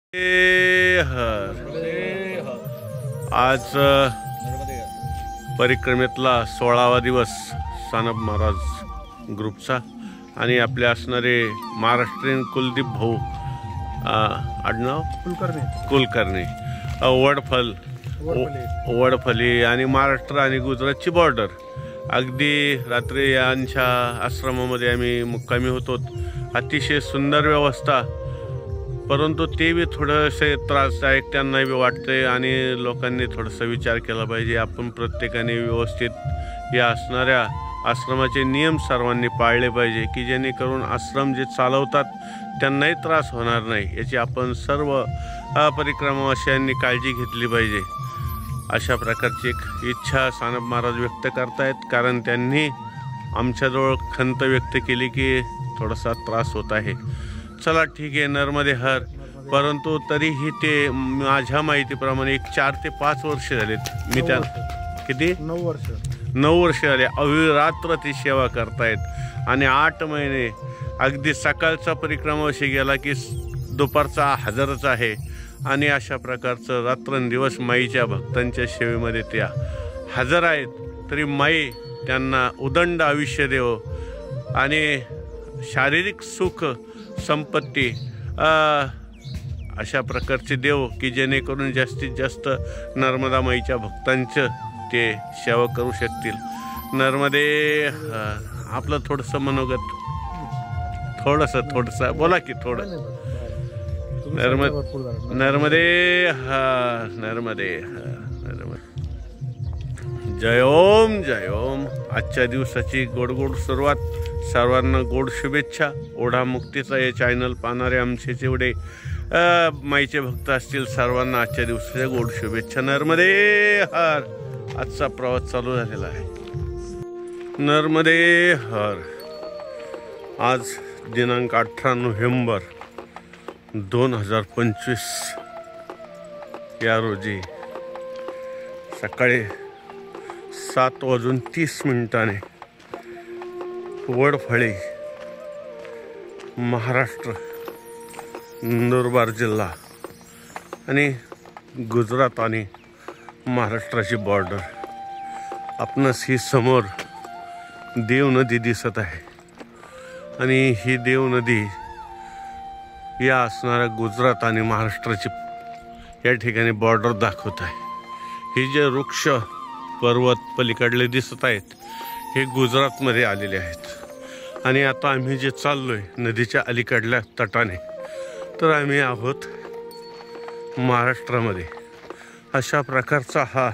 आज परिक्रमेतला 16वा दिवस सानप महाराज ग्रुपचा आणि आपले असणारे महाराष्ट्रीयन कुलदीप भाऊ आडनाव कुलकर्णी वडफली आणि महाराष्ट्र आणि गुजरातची बॉर्डर. अगदी रात्री यांच्या आश्रमामध्ये आम्ही मुक्कामी होतो. अतिशय सुंदर व्यवस्था, परंतु ते बी थोडंसे त्रासदायक त्यांना बी वाटते आणि लोकांनी थोडासा विचार केला पाहिजे. आपण प्रत्येकाने व्यवस्थित या असणाऱ्या आश्रमाचे नियम सर्वांनी पाळले पाहिजे की जेणेकरून आश्रम जे चालवतात त्यांनाही त्रास होणार नाही, याची आपण सर्व परिक्रमावासियांनी काळजी घेतली पाहिजे. अशा प्रकारची एक इच्छा सानप महाराज व्यक्त करतायत, कारण त्यांनी आमच्याजवळ खंत व्यक्त केली की थोडासा त्रास होत आहे. चला ठीक आहे, नर्मदे हर. परंतु तरीही ते माझ्या माहितीप्रमाणे एक 4 ते 5 वर्ष झालेत. मी त्या किती 9 वर्ष झाले अविरात्र ती सेवा करतायत आणि 8 महिने अगदी सकाळचा परिक्रमावशी गेला की दुपारचा हजरच आहे. आणि अशा प्रकारचं रात्रंदिवस माईच्या भक्तांच्या सेवेमध्ये त्या हजर आहेत. तरी माई त्यांना उदंड आयुष्य देव आणि शारीरिक सुख संपत्ती अशा प्रकारचे देव की जेणेकरून जास्तीत जास्त नर्मदा माईच्या भक्तांचं ते सेवा करू शकतील. नर्मदे आपलं थोडंसं मनोगत थोडंसं बोला की थोडं. नर्मदे नर्मदे जय ओम जय ओम. आजच्या दिवसाची गोड सुरुवात, सर्वांना गोड शुभेच्छा. ओढा मुक्तीचा हे चॅनल पाहणारे आमचे जेवढे माईचे भक्त असतील सर्वांना आजच्या दिवसाच्या गोड शुभेच्छा. नर्मदे हर. आजचा प्रवास चालू झालेला आहे. नर्मदे हर. आज दिनांक 18 नोव्हेंबर 2025 या रोजी सकाळी 7:30 वडफळी महाराष्ट्र, नंदुरबार जिल्हा आणि गुजरात आणि महाराष्ट्राची बॉर्डर. आपणास ही समोर देव नदी दिसत आहे आणि ही देव नदी या असणाऱ्या गुजरात आणि महाराष्ट्राची या ठिकाणी बॉर्डर दाखवत आहे. हे जे वृक्ष पर्वत पलीकडले दिसत आहेत हे गुजरातमध्ये आलेले आहेत आणि आता आम्ही जे चाललोय नदीच्या अलीकडल्या तटाने, तर आम्ही आहोत महाराष्ट्रामध्ये. अशा प्रकारचा हा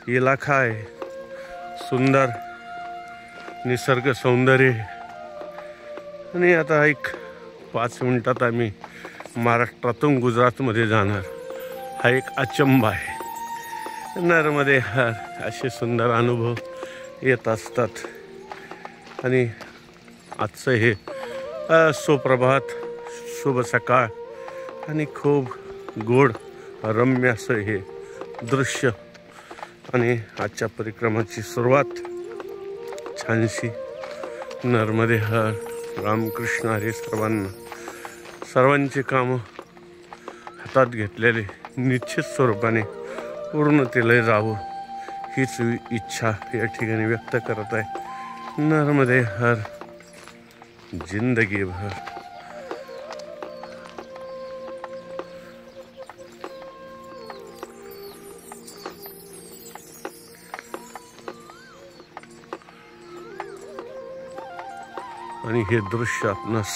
इलाका आहे. सुंदर निसर्ग सौंदर्य आणि आता एक 5 मिनिटात आम्ही महाराष्ट्रातून गुजरातमध्ये जाणार. हा एक अचंबा आहे. नर्मदे हर. असे सुंदर अनुभव येत असतात आणि आजचं हे सुप्रभात, शुभ सकाळ आणि खूप गोड रम्य असं हे दृश्य आणि आजच्या परिक्रमाची सुरुवात छानशी. नर्मदे हर. रामकृष्ण हरी. सर्वांची कामं हातात घेतलेले निश्चित स्वरूपाने पूर्णतेला जावं हीच इच्छा या ठिकाणी व्यक्त करत आहे. नर्मदे हर. जिंदगी भर. आणि हे दृश्य आपणास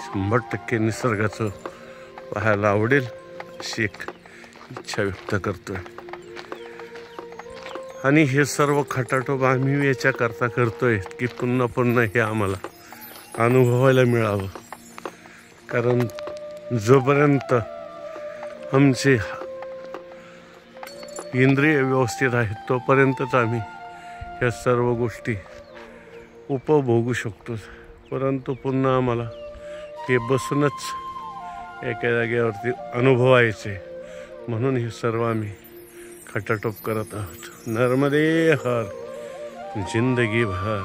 100% निसर्गाचं पाहायला आवडेल अशी एक इच्छा व्यक्त करतोय. आणि हे सर्व खटाटोप आम्ही याच्याकरता करतोय की पुन्हा हे आम्हाला अनुभवायला मिळावं. कारण जोपर्यंत आमचे इंद्रिय व्यवस्थित आहेत तोपर्यंतच आम्ही ह्या सर्व गोष्टी उपभोगू शकतो. परंतु पुन्हा आम्हाला हे बसूनच एका जागेवरती अनुभवायचे, म्हणून हे सर्व आम्ही खटाटोप करत आहोत. नर्मदे हर. जिंदगी भर.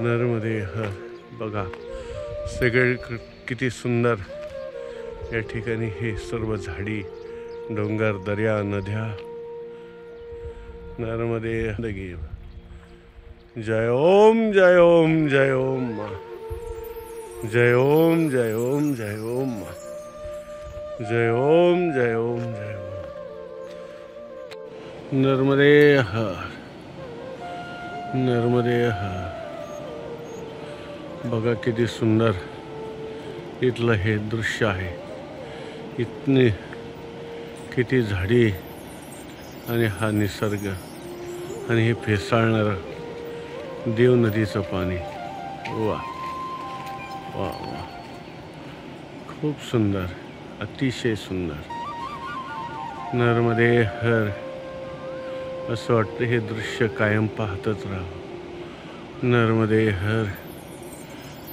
नर्मदे हर. बघा सगळे किती सुंदर या ठिकाणी हे सर्व झाडी, डोंगर, दर्या, नद्या. नर्मदे दगी. जय ओम जय ओम जय ओम मा. जय ओम जय ओम जय ओम मा. जय ओम जय ओम जय ओम. नर्मदे हर, नर्मदे हर. बघा किती सुंदर इथलं हे दृश्य आहे. इतनी किती झाडी आणि हा निसर्ग आणि हे फेसाळणारं देव नदीचं पाणी. वा वा वा, खूप सुंदर, अतिशय सुंदर. नर्मदे हर. असं वाटतं हे दृश्य कायम पाहतच राहावं. नर्मदे हर,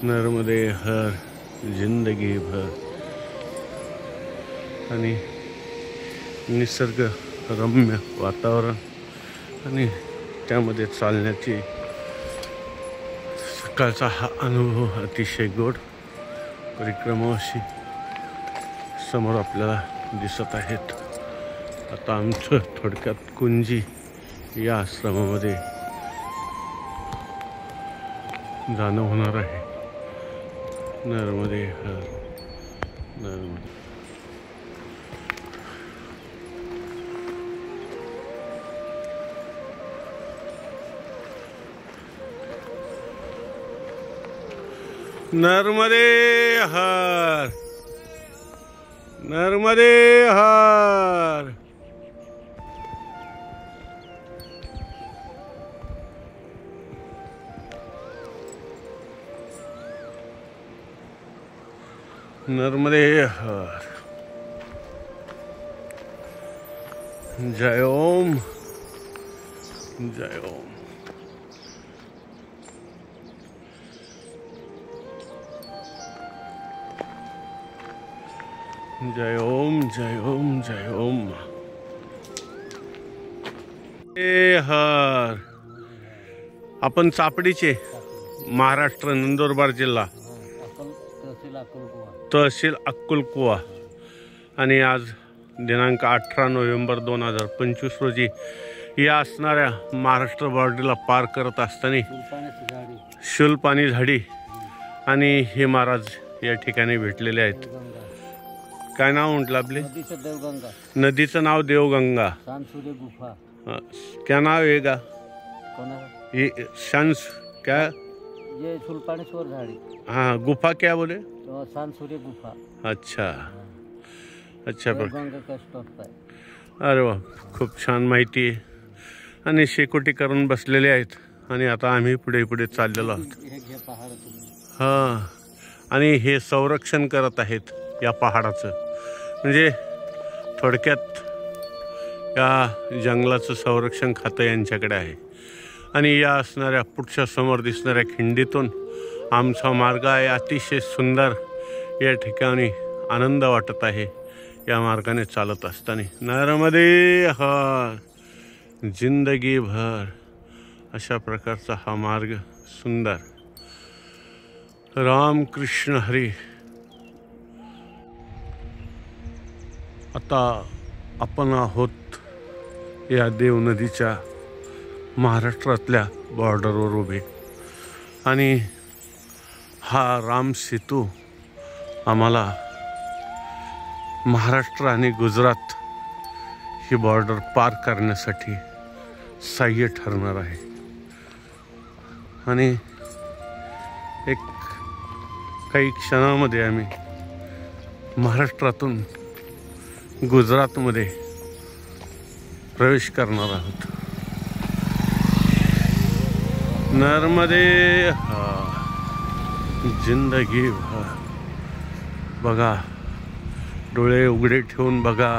नर्मदे हर, जिंदगी भर. आणि निसर्ग रम्य वातावरण आणि त्यामध्ये चालण्याची सकाळचा हा अनुभव अतिशय गोड. परिक्रमा अशी समोर आपल्याला दिसत आहेत. आता आमचं थोडक्यात कुंजी या आश्रमामध्ये जाणं होणार आहे. नर्मदे हर, नर्मदे. नर्मदे हर, नर्मदे हर. नर्मदे हर. जय ओम जय ओम. जय ओम जय ओम जय ओम. हर. आपण चापडीचे, महाराष्ट्र, नंदुरबार जिल्हा, तहसील अक्कलकुवा. आणि आज दिनांक 18 नोव्हेंबर 2025 रोजी या असणाऱ्या महाराष्ट्र बॉर्डरला पार करत असताना शूलपाणी झाडी आणि हे महाराज या ठिकाणी भेटलेले आहेत. काय नाव म्हटलं आपले? नदीचं नाव देवगंगा. क्या नाव आहे का? ये शांस क्या? ये सुलपानेश्वर झाड़ी. हाँ, गुफा क्या बोले? सांसूर्य गुफा. अच्छा अच्छा. गंगा का स्टॉप आहे. अरे वा, खूप छान माहिती आहे. आणि शेकोटी करून बसलेले आहेत आणि आता आम्ही पुढे पुढे चाललेलो आहोत. हां, आणि हे संरक्षण करत आहेत या पहाडाचं. म्हणजे थोडक्यात या जंगलाचं संरक्षण खातं यांच्याकडे आहे. आणि या असणाऱ्या पुढच्या समोर दिसणाऱ्या खिंडीतून आमचा मार्ग आहे. अतिशय सुंदर या ठिकाणी आनंद वाटत आहे या मार्गाने चालत असताना. नर्मदे हर, जिंदगी भर. अशा प्रकारचा हा मार्ग सुंदर. राम कृष्ण हरी. आता आपण आहोत या देव नदीच्या महाराष्ट्रातल्या बॉर्डरवर उभे. आणि हा राम सेतू आम्हाला महाराष्ट्र आणि गुजरात ही बॉर्डर पार करण्यासाठी सहाय्य ठरणार आहे. आणि एक काही क्षणामध्ये आम्ही महाराष्ट्रातून गुजरातमध्ये प्रवेश करणार आहोत. नर्मदे हर, जिंदगी भर. बघा, डोळे उघडे ठेवून बघा.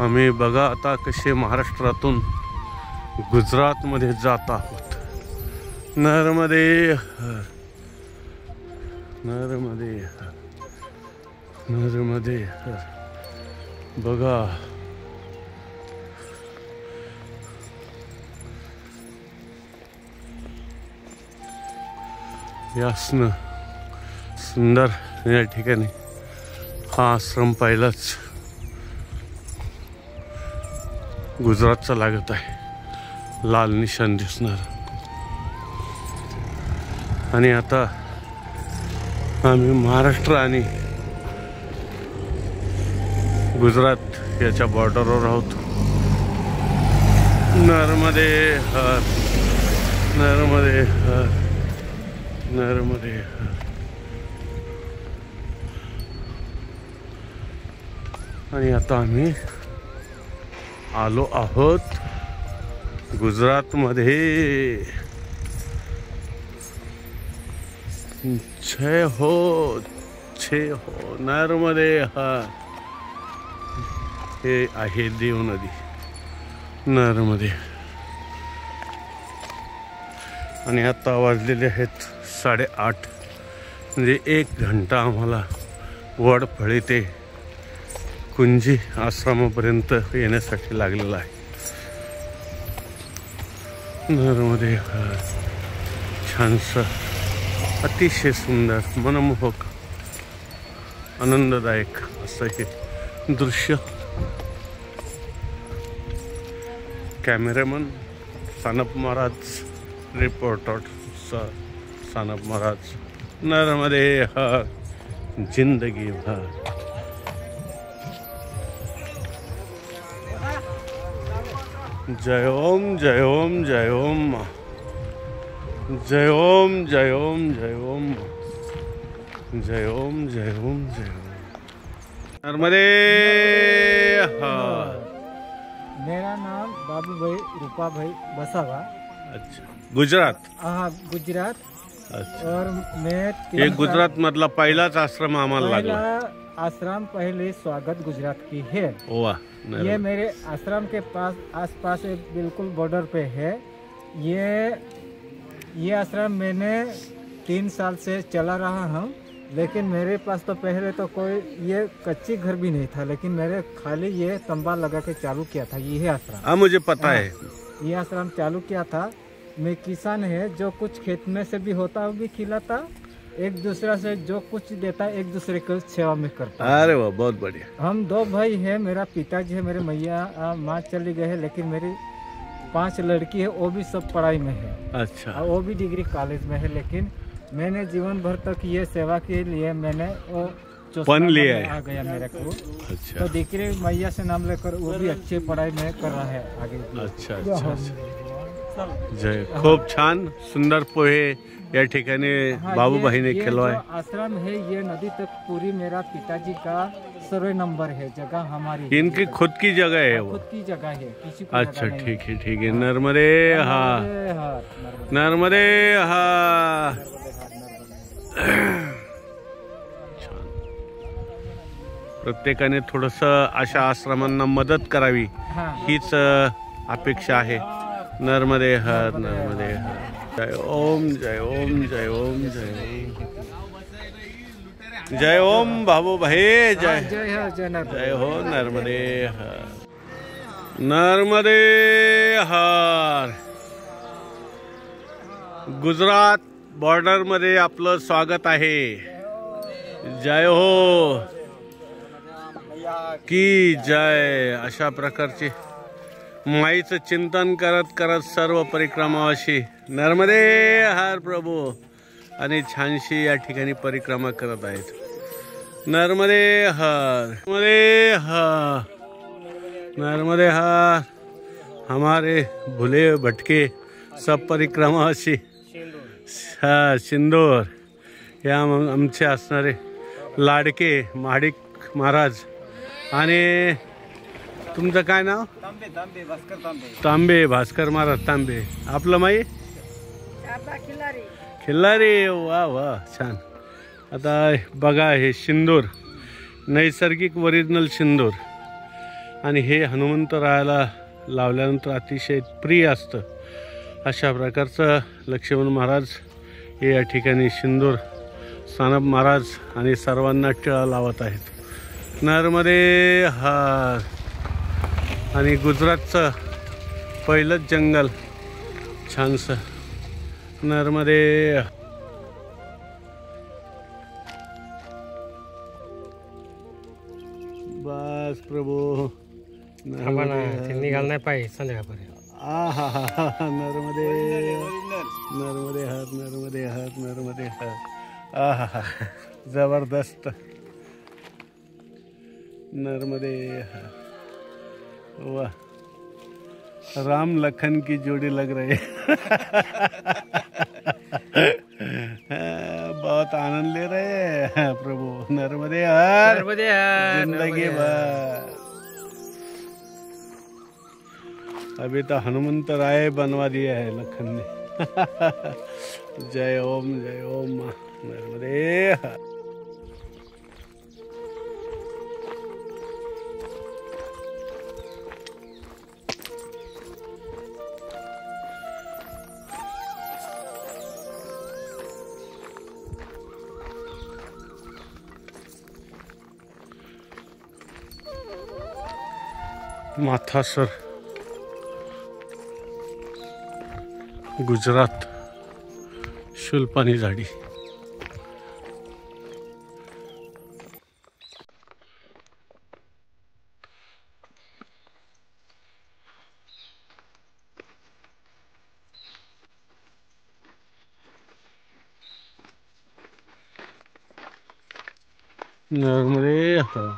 आम्ही बघा आता कसे महाराष्ट्रातून गुजरातमध्ये जात आहोत. नर्मदे हर, नर्मदे हर, नर्मदे हर. बघा, यासनं सुंदर या ठिकाणी हा आश्रम पहिलाच गुजरातचा लागत आहे, लाल निशाण दिसणार. आणि आता आम्ही महाराष्ट्र आणि गुजरात याच्या बॉर्डरवर आहोत. नर्मदे हर, नर्मदे हर, नर्मदे हर. आणि आता आम्ही आलो आहोत गुजरातमध्ये. जय हो, जय हो, नर्मदे हर. हे आहे देव नदी नर्मदे. आणि आता वाजलेले आहेत 8:30. म्हणजे 1 घंटा आम्हाला वडफळी ते कुंजी आश्रमापर्यंत येण्यासाठी लागलेला आहे. नर्मदे हर. छानसं, अतिशय सुंदर, मनमोहक, आनंददायक असं हे दृश्य. Cameraman Sanap Maharaj, reporter Sanap Maharaj. नर्मदे हर, जिंदगी भर. जय ओम, जय ओम, जय ओम, जय ओम, जय ओम, जय ओम, जय ओम, जय ओम, जय ओम. नर्मदे हर. मेरा नाम बाबू भाई रूपा भाई बसावा. अच्छा, गुजरात. हाँ, गुजरात. अच्छा. और मैं ये गुजरात मधला पहिलाच आश्रम आम्हाला लागला. पहला आश्रम पहले स्वागत गुजरात की है. वाह. ये मेरे आश्रम के पास आसपास एक बिल्कुल बॉर्डर पे है. ये आश्रम मैंने 3 साल से चला रहा हूँ. लेकिन मेरे पास तो पहले तो कोई ये कच्ची घर भी नहीं था, लेकिन मेरे खाली ये तंबा लगा के चालू किया था. ये आश्रम, हाँ मुझे पता है. ये आश्रम चालू किया था. मैं किसान है, जो कुछ खेत में से भी होता वो भी खिलाता, एक दूसरा से जो कुछ देता एक दूसरे को सेवा में करता. अरे वाह, बहुत बढ़िया. हम 2 भाई है. मेरा पिताजी है, मेरे मैया माँ चली गए है, लेकिन मेरी 5 लड़की है, वो भी सब पढ़ाई में है. अच्छा. और वो भी डिग्री कॉलेज में है. लेकिन मैंने जीवन भर तक ये सेवा के लिए मैंने वो पन लिया है. आ गया मेरे को. अच्छा. तो दिकरी मैया से नाम लेकर वो भी अच्छी पढ़ाई में कर रहा है आगे. अच्छा अच्छा अच्छा. जय. खूप छान सुंदर पोहे या ठिकाणी हाँ, बाबूभाईने ये केलो जो आहे. आश्रम है ये नदी तक पूरी मेरा पिताजी का सर्वे नंबर है. जगह हमारी इनकी खुद की जगह है वो. खुद की जगह है, किसी को अच्छा, जगह नहीं ठीक है ठीक है. नर्मदे हर, है. हाँ, नर्मदे हर. छान. प्रत्येकाने थोडस अशा आश्रमांना मदत करावी हाँ. हीच अपेक्षा आहे. नर्मदे हर, नर्मदे हर. जय ओम, जय ओम, जय ओम, जय ओम, जय ओम बाबू भाई. जय जय हो, जय नर्मदे. जय हो. नर्मदे हर, नर्मदे हर. गुजरात बॉर्डर मध्ये आपलं स्वागत आहे. जय हो की जय. अशा प्रकारचे माईचं चिंतन करत करत सर्व परिक्रमावासी नर्मदे हर प्रभू आणि छानशी या ठिकाणी परिक्रमा करत आहेत. नर्मदे हर, नर्मदे हर, नर्मदे हर. हमारे भुले भटके सब परिक्रमावासी. हा, सिंदूर या आमचे असणारे लाडके महाडिक महाराज. आणि तुमचं काय नाव? तांबे भास्कर महाराज तांबे. आपलं माई खिल्लारी. वा वा, छान. आता बघा हे सिंदूर, नैसर्गिक ओरिजिनल सिंदूर. आणि हे हनुमंतरायाला लावल्यानंतर अतिशय प्रिय असतं. अशा प्रकारचं लक्ष्मण महाराज हे या ठिकाणी सिंदूर सानप महाराज आणि सर्वांना टिळा लावत आहेत. नर्मदे हर. आणि गुजरातचं पहिलंच जंगल छानसं. नर्मदे. बस प्रभू. निघाल नाही पाहिजे संध्याकाळपर्यंत. नर्मदे नर्मदे हर नर्मदे हर नर्मदे हर. आहा जबरदस्त. नर्मदे हर. वाह, राम लखन की जोड़ी लग रही है. बहुत आनंद ले रहे हैं प्रभु. नर्मदे हर जिंदगी भर. अभी तो हनुमंत राय बनवा दिया है लखन ने. जय ओम माँ नर्मदे हर. माथासर गुजरात. शुलपाणी झाडी. नर्मदे हर.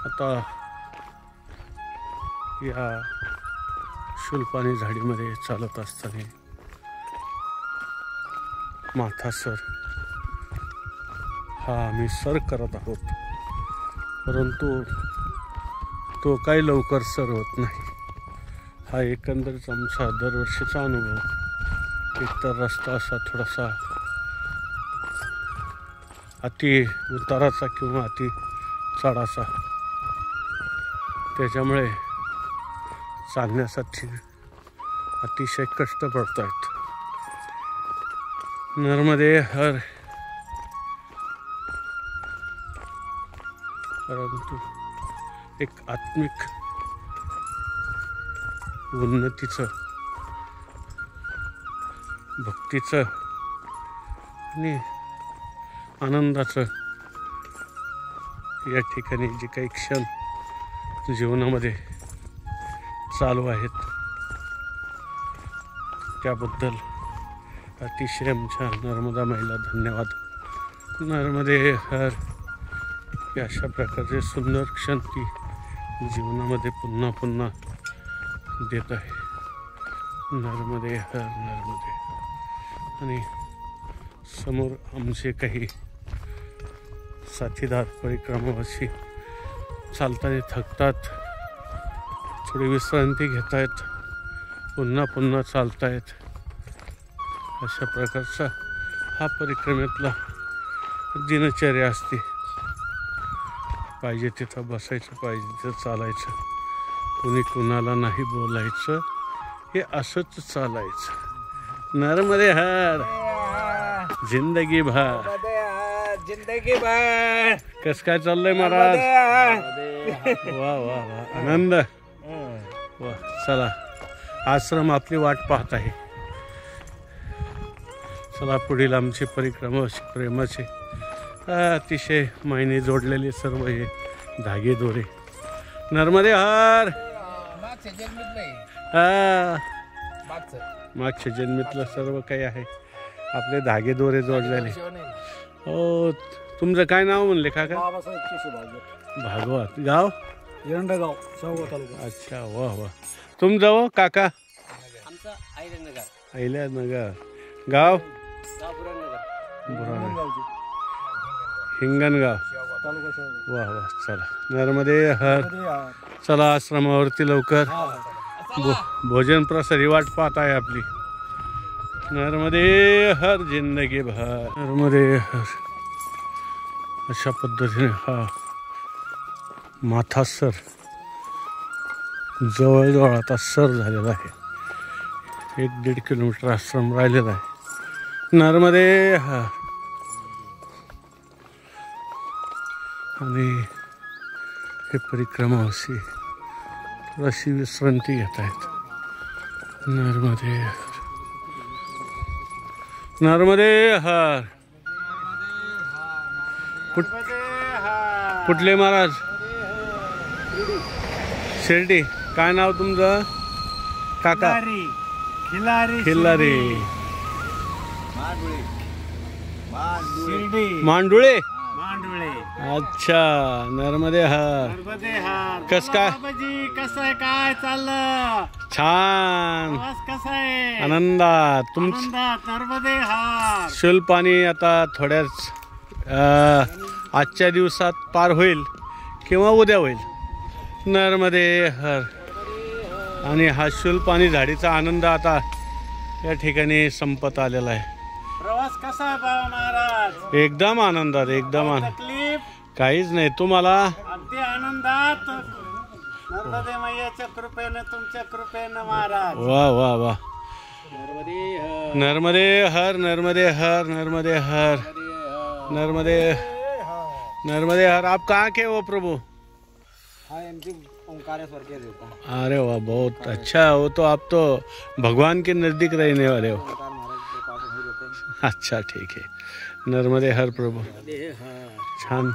आता या शुलपाणी झाडीमध्ये चालत असताना माथासर हा आम्ही सर करत आहोत, परंतु तो काही लवकर सर होत नाही. हा एकंदरीत आमचा दरवर्षीचा अनुभव. एकतर रस्ता असा थोडासा अति उताराचा किंवा अति चढाचा, त्याच्यामुळे चालण्यासाठी अतिशय कष्ट पडत आहेत. नर्मदे हर. परंतु एक आत्मिक उन्नतीचं, भक्तीचं आणि आनंदाचं या ठिकाणी जे काही क्षण जीवनामध्ये चालू आहेत त्याबद्दल अतिशय आमच्या नर्मदा माईला धन्यवाद. नर्मदे हर. की अशा प्रकारचे सुंदर क्षण ती जीवनामध्ये पुन्हा पुन्हा देत आहे. नर्मदे हर नर्मदे. आणि समोर आमचे काही साथीदार परिक्रमावासी चालताना थकतात, थोडी विश्रांती घेत आहेत, पुन्हा पुन्हा चालतायत. अशा प्रकारचा हा परिक्रमेतला दिनचर्या असते. पाहिजे तिथं बसायचं, पाहिजे तिथं चालायचं, कुणी कुणाला नाही बोलायचं, हे असंच चालायचं. नर्मदे हर जिंदगी भर. जिंदगी भर. कस काय चाललंय महाराज? वा वा वा, आनंद. वा, चला आश्रम आपली वाट पाहत आहे. चला पुढील आमची परिक्रमा प्रेमाचे अतिशय मायने जोडलेले सर्व हे धागे दोरे. नर्मदे हर. मागच्या जन्मीतलं सर्व काही आहे, आपले धागे दोरे जोडलेले. हो, तुमचं काय नाव म्हणले काका? भागवत. गाव एरंडगाव, शाहू तालुका. अच्छा, वा वा. तुमचं हो काका? आमचं अहिल्यानगर. अहिल्यानगर. गाव हिंगणगाव. वा वा. चला नर्मदे हर. चला आश्रमावरती लवकर भोजन प्रसारी वाट पाहत आहे आपली. नर्मदे हर जिंदगी भर. नर्मदे हर. अशा पद्धतीने हा माथासर जवळजवळ आता सर झालेला आहे. 1-1.5 किलोमीटर आश्रम राहिलेला आहे. नर्मदे हर. आणि हे परिक्रमावासी थोडीशी विश्रांती घेत आहेत. नर्मदे नर्मदे हर. कुठले महाराज? शिर्डी. काय नाव तुमचं काका? खिल्लारी. मांडुळे. अच्छा. नर्मदे हर. कस काय? कसं आहे? काय चाललं? छान. कसं आहे? आनंदात. नर्मदे हार. शुलपाणी आता थोड्याच आजच्या दिवसात पार होईल किंवा उद्या होईल. नर्मदे हर. आणि हा शुलपाणी झाडीचा आनंद आता या ठिकाणी संपत आलेला आहे. प्रवास कसा आहे बाबा महाराज? एकदम आनंदात. एकदम आनंद. तकलीफ काहीच नाही. तुम्हाला? अगदी आनंदात. नर्मदे मैयाच्या कृपेने, तुमच्या कृपेने महाराज. वाह वाह वाह. नर्मदे हर. नर्मदे हर. नर्मदे हर. नर्मदे नर्मदे हर. आप कहाँ के हो प्रभु? अरे वाह, बहुत अच्छा. वो तो आप तो भगवान के नजदीक रहने वाले हो. अच्छा, ठीक आहे. नर्मदे हर प्रभू. छान.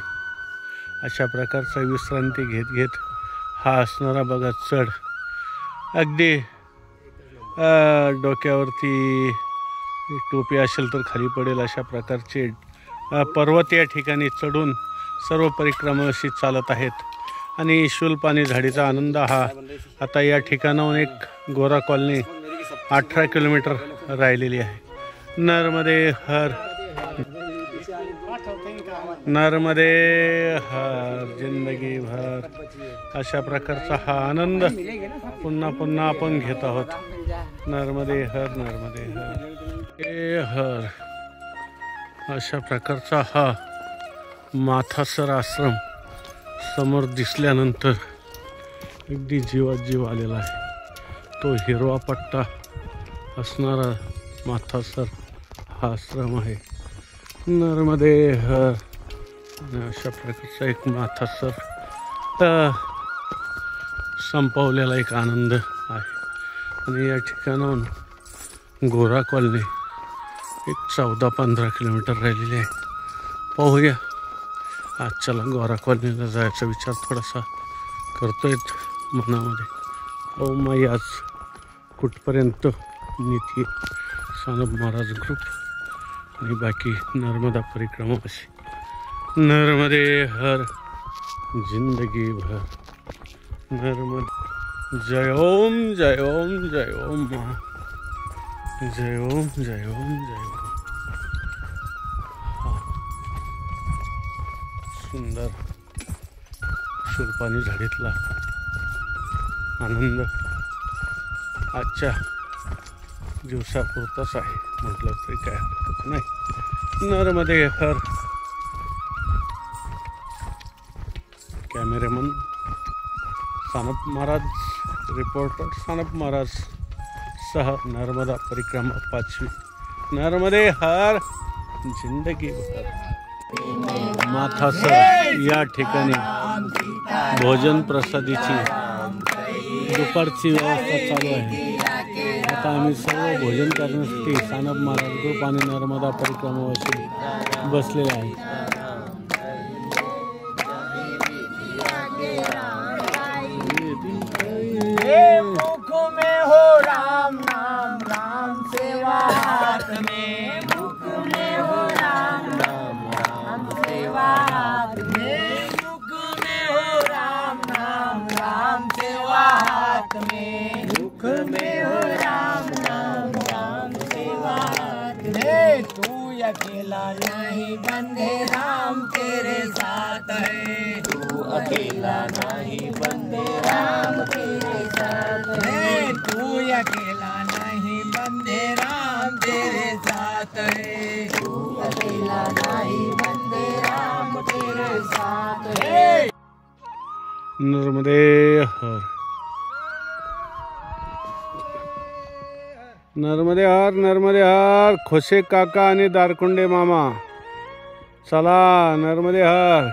अशा प्रकारचा विश्रांती घेत घेत हा असणारा बघा चढ. अगदी डोक्यावरती टोपी असेल तर खाली पडेल अशा प्रकारचे पर्वत या ठिकाणी चढून सर्व परिक्रमाशी चालत आहेत. आणि शुलपाणी झाडीचा आनंद हा आता या ठिकाणाहून एक गोरा कॉलनी 18 किलोमीटर राहिलेली आहे. नर्मदे हर. नर्मदे हर. जिंदगी भर अशा प्रकारचा हा आनंद पुन्हा पुन्हा आपण घेत आहोत. नर्मदे हर. नर्मदे हर. हर. अशा प्रकारचा हा माथासर आश्रम समोर दिसल्यानंतर अगदी जीवात जीव आलेला आहे. तो हिरवा पट्टा असणारा माथासर हा आश्रम आहे. नर्मदे हर. अशा प्रकारचा एक माथासर संपवलेला एक आनंद आहे. आणि या ठिकाणाहून गोरा कॉलनी एक 14-15 किलोमीटर राहिलेली आहे. पाहूया. आज चला गोरा कॉलनीला जायचा विचार थोडासा करतोय मनामध्ये. पाहू माई आज कुठपर्यंत नीती सानप महाराज ग्रुप आणि बाकी नर्मदा परिक्रमावासी. नर्मदे हर. जिंदगी भर. नर्मद. जय ओम. जय ओम. जय ओम. जय ओम. जय ओम. जय ओम. सुंदर शुलपाणी झाडीतला आनंद आजच्या दिवसापुरताच आहे म्हटलं तरी काय हरकत नाही. नर्मदे हर. कॅमेरामन सानप महाराज, रिपोर्टर सानप महाराज सह नर्मदा परिक्रमा 5वी. नर्मदे हर. जिंदगी भर. माथासर या ठिकाणी भोजन प्रसादीची दुपारची व्यवस्था चालू आहे. आता आम्ही सर्व भोजन करण्यासाठी सानप महाराज ग्रुप आणि नर्मदा परिक्रमावासी बसलेले आहे. अकेला नहीं बंदे राम तेरे साथ है. तू अकेला नहीं बंदे राम तेरे साथ है. तू अकेला नहीं बंदे राम तेरे साथ है. तू अकेला नहीं बंदे राम तेरे साथ है. नर्मदे हर. नर्मदे हर. नर्मदे हर. खोसे काका आणि दारकुंडे मामा चला. नर्मदे हर.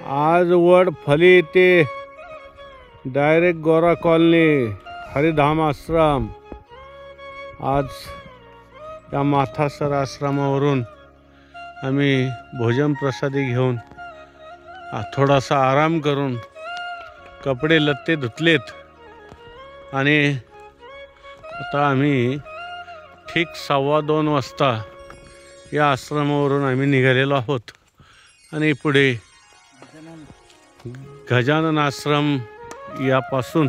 आज वडफली ते डायरेक्ट गोरा कॉलनी हरिधाम आश्रम. आज या माथासर आश्रमावरून आम्ही भोजन प्रसादी घेऊन थोडासा आराम करून कपडे लत्ते धुतलेत आणि आता आम्ही ठीक 2:15 वाजता या आश्रमावरून आम्ही निघालेलो आहोत आणि पुढे गजानन आश्रम यापासून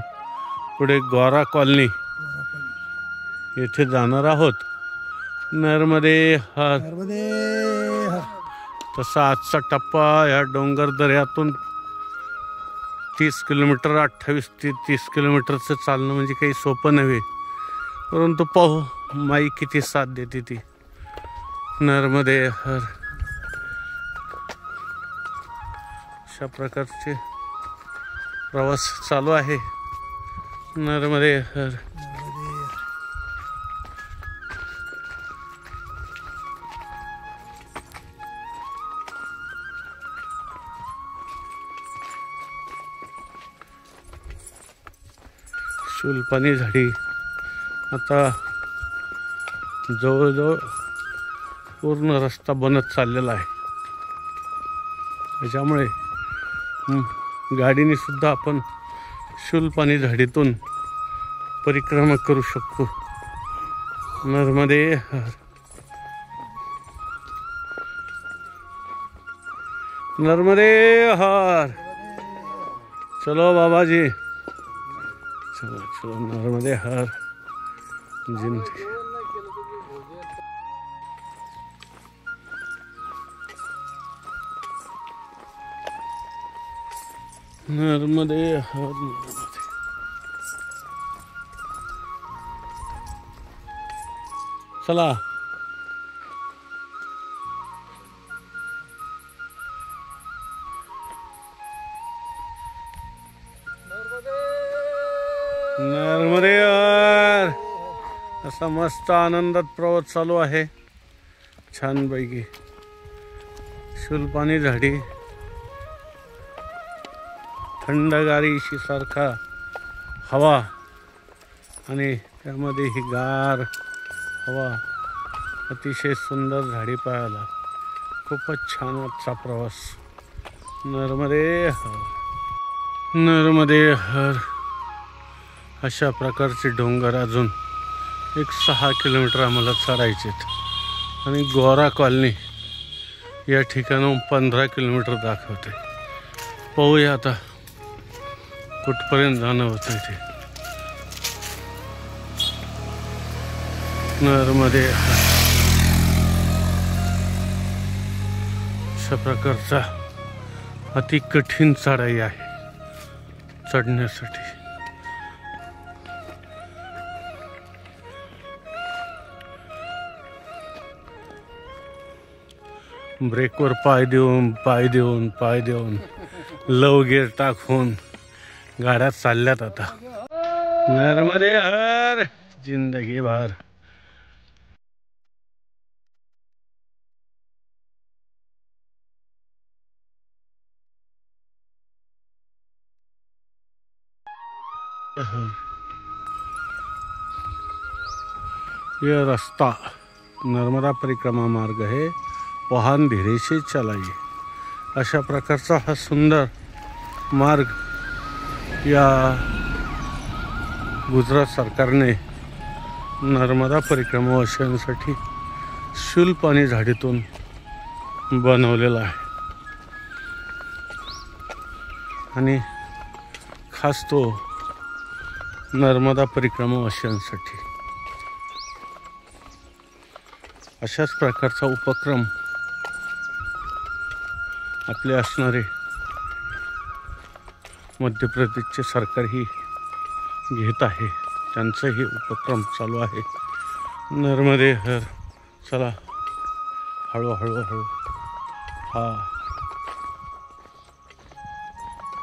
पुढे गोरा कॉलनी येथे जाणार आहोत. नर्मदे हर. तसा आजचा टप्पा या डोंगर दऱ्यातून 30 किलोमीटर 28 ते 30 किलोमीटरचं चालणं म्हणजे काही सोपं नव्हे. परंतु पाहू माई किती साथ देते ती. नर्मदे हर. अशा प्रकारचे प्रवास चालू आहे. नर्मदे हर. शुलपाणी झाडी आता जवळजवळ पूर्ण रस्ता बनत चाललेला आहे. त्याच्यामुळे गाडीने सुद्धा आपण शुलपाणी झाडीतून परिक्रमा करू शकतो. नर्मदे हर. नर्मदे हर. चलो बाबाजी, चलो चलो. नर्मदे हर. जिंदगी नर्मदे हर. नर्मदे. चला. नर्मदे हर. असा मस्त आनंदात प्रवास चालू आहे. छानपैकी शुलपाणी झाडी, थंडगारीशी सारखा हवा आणि त्यामध्ये ही गार हवा. अतिशय सुंदर झाडी पाहायला. खूपच छान आजचा प्रवास. नर्मदे हर. नर्मदे हर. अशा प्रकारचे डोंगर अजून 6 किलोमीटर आम्हाला चढायचेत आणि गोरा कॉलनी या ठिकाणून 15 किलोमीटर दाखवते. पाहूया आता कुठपर्यंत जाणं होतं ते. नर्मदे हर. अशा प्रकारचा अति कठीण चढाई आहे चढण्यासाठी. ब्रेकवर पाय देऊन लव गिअर टाकून गाड्या चालल्यात आता. नर्मदे हर. जिंदगी भर. यह रास्ता नर्मदा परिक्रमा मार्ग है. वाहन धीरे से चलाइए. अशा प्रकारचा हा सुंदर मार्ग या गुजरात सरकारने नर्मदा परिक्रमा वासियांसाठी शुलपाणी झाडीतून बनवलेला आहे आणि खास तो नर्मदा परिक्रमा वासियांसाठी. अशाच प्रकारचा उपक्रम आपले असणारे मध्य प्रदेशचे सरकारही घेत आहे. त्यांचाही उपक्रम चालू आहे. नर्मदे हर. चला हळू. हा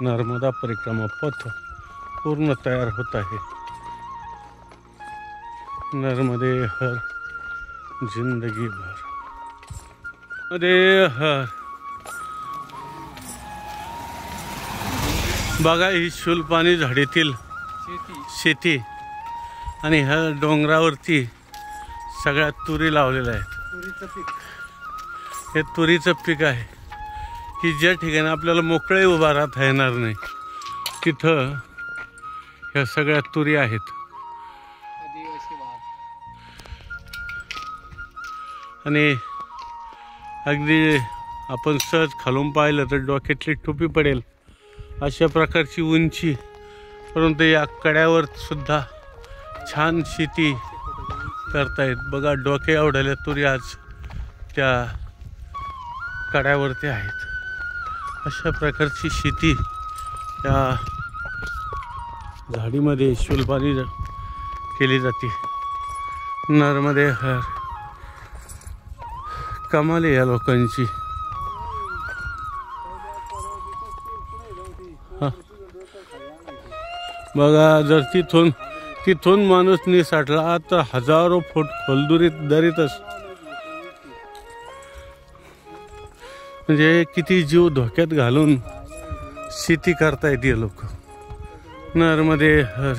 नर्मदा परिक्रमा पथ पूर्ण तयार होत आहे. नर्मदे हर. जिंदगी भर. नर्मदे हर. बघा ही शुलपाणी झाडीतील शेती आणि ह्या डोंगरावरती सगळ्या तुरी लावलेल्या आहेत. हे तुरीचं पीक आहे की ज्या ठिकाणी आपल्याला मोकळे उभा राहता येणार नाही तिथं ह्या सगळ्या तुरी आहेत. आणि अगदी आपण सहज खालून पाहिलं तर डोक्यातली टोपी पडेल अशा प्रकारची उंची, परंतु या कड्यावर सुद्धा छान शेती करतायत. बघा डोके एवढ्याल्या तुरी आज त्या कड्यावरती आहेत. अशा प्रकारची शेती या झाडीमध्ये शुलपाणी केली जाते. नर्मदे हर. कमाल आहे या लोकांची. बघा जर तिथून माणूस निसटला तर हजारो फूट खोल दरीतच. म्हणजे किती जीव धोक्यात घालून शेती करतायत हे लोक. नर्मदे हर.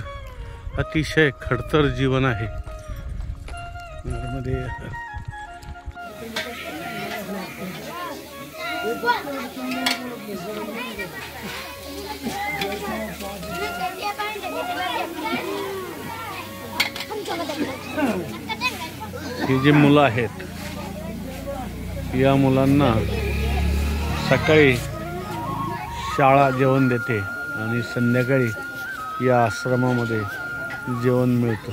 अतिशय खडतर जीवन आहे. नर्मदे हर. ही जी मुलं आहेत या मुलांना सकाळी शाळा जेवण देते आणि संध्याकाळी या आश्रमामध्ये जेवण मिळतं.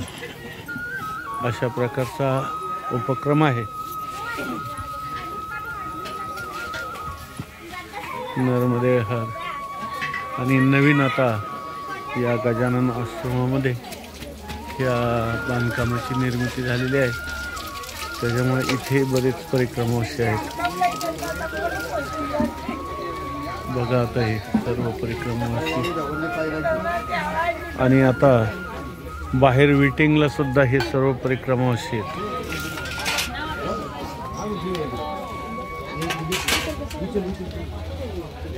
अशा प्रकारचा उपक्रम आहे. नर्मदे हर. आणि नवीन आता या गजानन आश्रमामध्ये या बांधकामाची निर्मिती झालेली आहे. त्याच्यामुळे इथे बरेच परिक्रमावशी आहेत. बघा आता हे सर्व परिक्रमावशी. आणि आता बाहेर विटिंगला सुद्धा हे सर्व परिक्रमावशी आहेत.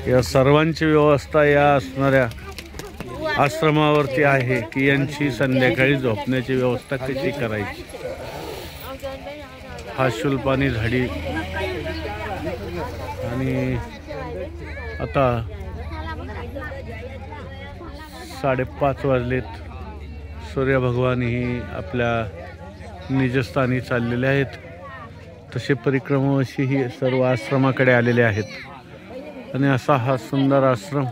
या सर्वांची व्यवस्था या असणाऱ्या आश्रमावरती आहे की यांची संध्याकाळी झोपण्याची व्यवस्था कशी करायची. हा शुलपाणी झाडी. आणि आता 5:30 वाजलेत. सूर्यभगवानही आपल्या निजस्थानी चाललेले आहेत. तसे परिक्रमावशी ही सर्व आश्रमाकडे आलेले आहेत. आणि असा हा सुंदर आश्रम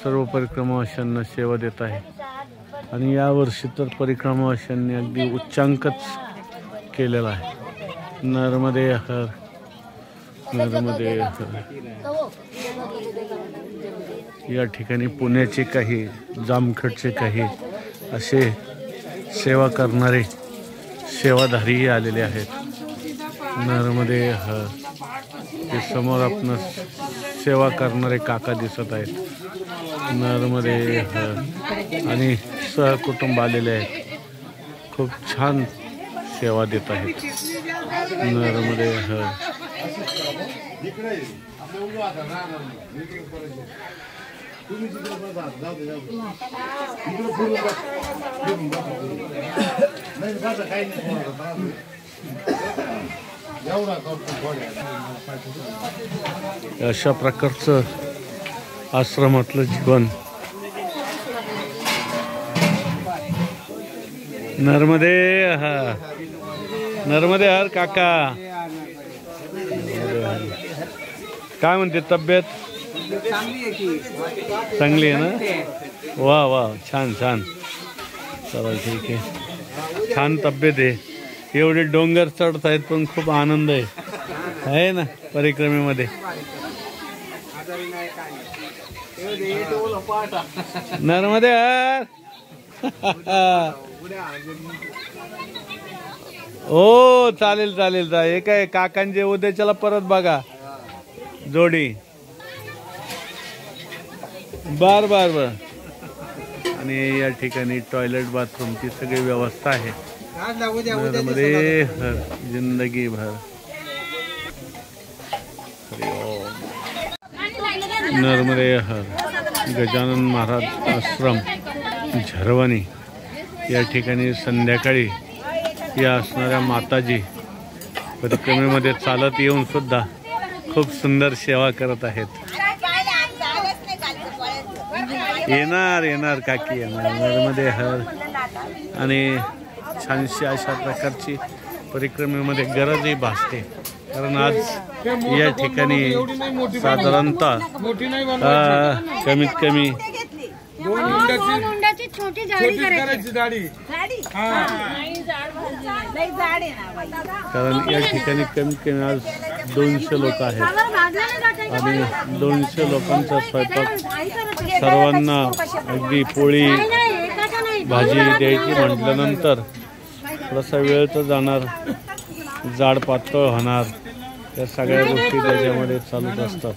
सर्व परिक्रमावशांना सेवा देत आहे. आणि यावर्षी तर परिक्रमावशांनी अगदी उच्चांकच केलेला आहे. नर्मदे हर. नर्मदे हर. या ठिकाणी पुण्याचे काही, जामखेडचे काही असे सेवा करणारे सेवाधारीही आलेले आहेत. नर्मदे हर. ते समोर आपण सेवा करणारे काका दिसत आहेत. नर्मदे हर. आणि सहकुटुंब आलेले आहेत. खूप छान सेवा देत आहेत. नर्मदे हर. अशा प्रकारचं आश्रमातलं जीवन. नर्मदे हर. नर्मदे हर काका. काय म्हणते तब्येत? चांगली आहे ना? वा वा छान छान. चला ठीक आहे. छान तब्येत आहे. एवढे डोंगर चढत आहेत पण खूप आनंद आहे ना परिक्रमेमध्ये. नर्मदे हर. हो चालेल चालेल. हे काय काकांचे उद्याच्याला परत बघा जोडी. बर बर बर. आणि या ठिकाणी टॉयलेट बाथरूमची सगळी व्यवस्था आहे. नर्मदे हर. जिंदगी भर. नर्मदे हर गजानन महाराज आश्रम झरवानी या ठिकाणी संध्याकाळी या असणाऱ्या माताजी परिक्रमेमध्ये चालत येऊन सुद्धा खूप सुंदर सेवा करत आहेत. येणार काकी येणार. नर्मदे हर. आणि छानशी अशा प्रकारची परिक्रमेमध्ये गरजही भासते, कारण आज या ठिकाणी साधारणतः कमीत कमी छोटी जाडी कारण या ठिकाणी कमीत कमी आज 200 लोक आहेत आणि 200 लोकांचा स्वयंपाक सर्वांना अगदी पोळी भाजी द्यायची म्हटल्यानंतर थोडासा वेळ तर जाणार, जाड पातळ होणार, या सगळ्या गोष्टी त्याच्यामध्ये चालूच असतात.